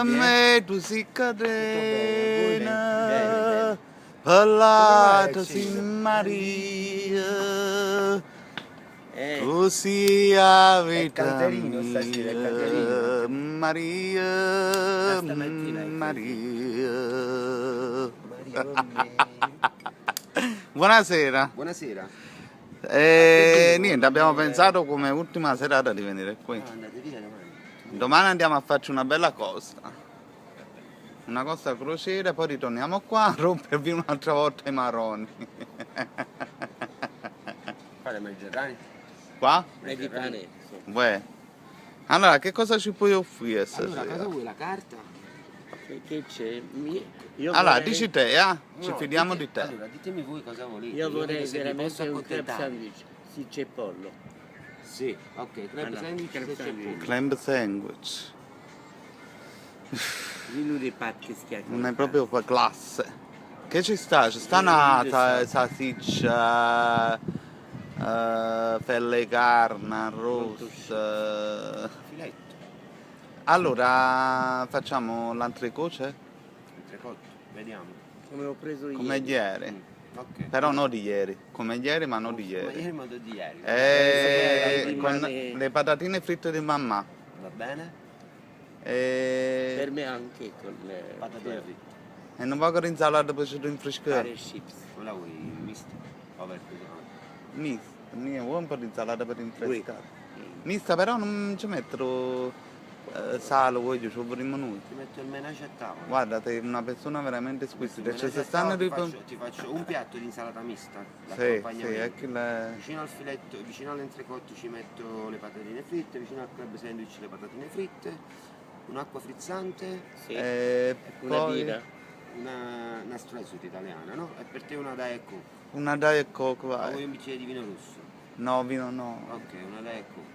me tu si cadena, parlata sin Maria, così a vita mia, Maria, Maria. Buonasera. Buonasera. Niente, abbiamo pensato come ultima serata di venire qui. Andate via domani. Domani andiamo a farci una bella costa. Una costa crociera, poi ritorniamo qua a rompervi un'altra volta i marroni. Quale Mediterraneo? Qua? Mediterraneo. Beh. Allora, che cosa ci puoi offrire stasera? Allora, cosa vuoi? La carta? Che c'è? Allora, dici te, ci fidiamo di te. Allora, ditemi voi cosa volete. Io vorrei vedo se vi veramente posso un club accontentare. sandwich. Sì, c'è pollo. Sì, ok, club Allora, sandwich club se c'è sandwich. pollo. Clam sandwich. Dillo di patti schiacchi. Non è proprio per classe. Che ci sta? Ci sta una salsiccia, felle carne, rossa. Filetto, Allora, facciamo l'entrecôte? entrecotto, vediamo. Come ho preso io. Come ieri. Ok. Però non di ieri. Come ieri, ma non di Ma ieri. ieri modo di ieri. Con rimane- le patatine fritte di mamma. Va bene? Per me anche con le Patatine fritte. E non va con l'insalata per ci rinfrescare. fare chips. Quella vuoi misto? Aperto, Mista, vuoi un po' di insalata per rinfrescare? Mista, però non ci metto sale, voglio, ci vorremmo noi. Ti metto il menage a tavola. Guarda, sei una persona veramente squisita. Il Cioè, menage se a tavola stanno ti faccio un piatto di insalata mista. Sì, l'accompagnamento. è che la... Vicino al filetto, vicino all'entrecotto ci metto le patatine fritte, vicino al club sandwich le patatine fritte, un'acqua frizzante, Sì. Una poi birra. una strezzut italiana, no? E per te una Diet Coke. una Diet Coke, Ma vuoi vai. un bicchiere di vino rosso? No, vino no. Ok, una Diet Coke.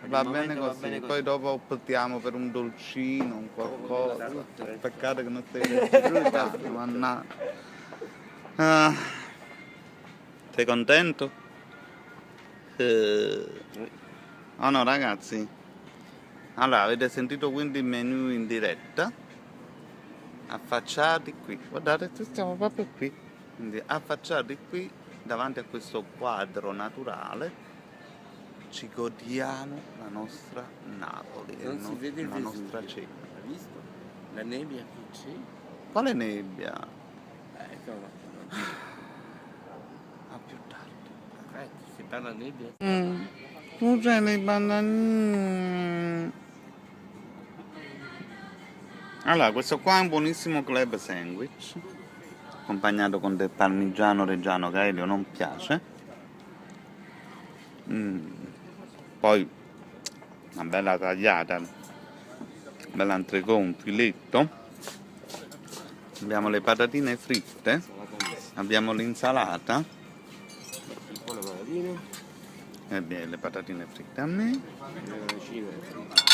Per Va il bene momento così. va bene Poi dopo optiamo per un dolcino, un qualcosa. Salute. Peccato che non stai registrando, mannaggia. Ah, sei contento? Oh no ragazzi, allora avete sentito quindi il menu in diretta, affacciati qui, guardate stiamo proprio qui, quindi affacciati qui davanti a questo quadro naturale, ci godiamo la nostra Napoli, Non si vede il la nostra Vesuvio. cena. Hai visto? La nebbia che c'è? Quale nebbia? Insomma, A più tardi. si parla nebbia. Tu c'hai le bananine. Allora, questo qua è un buonissimo club sandwich, accompagnato con del parmigiano reggiano che a Elio non piace. Poi una bella tagliata, bella entrecot, un filetto. Abbiamo le patatine fritte, abbiamo l'insalata. Un po' le patatine, E beh, le patatine fritte a me. le arancine fritte.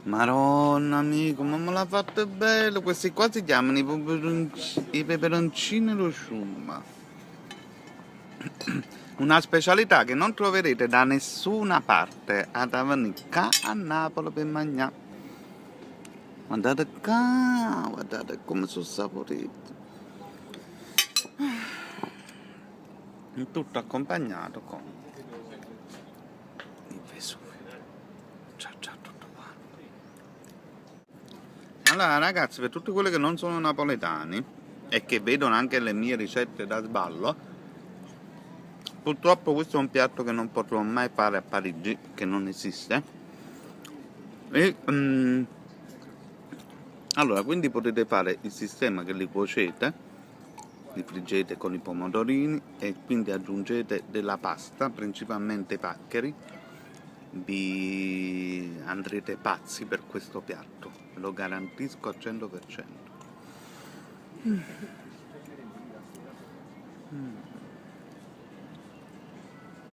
Maronna amico, ma me l'ha fatto bello. Questi qua si chiamano i peperoncini allo sciumma. Una specialità che non troverete da nessuna parte ad Avanicca a Napoli per mangiare. Guardate qua, guardate come sono saporiti. Tutto accompagnato con il Vesuvio. Ciao ciao tutto quanto. Allora ragazzi, per tutti quelli che non sono napoletani e che vedono anche le mie ricette da sballo, purtroppo questo è un piatto che non potrò mai fare a Parigi, che non esiste. E allora, quindi potete fare il sistema che li cuocete, li friggete con i pomodorini e quindi aggiungete della pasta, principalmente paccheri. Vi andrete pazzi per questo piatto, lo garantisco al 100%.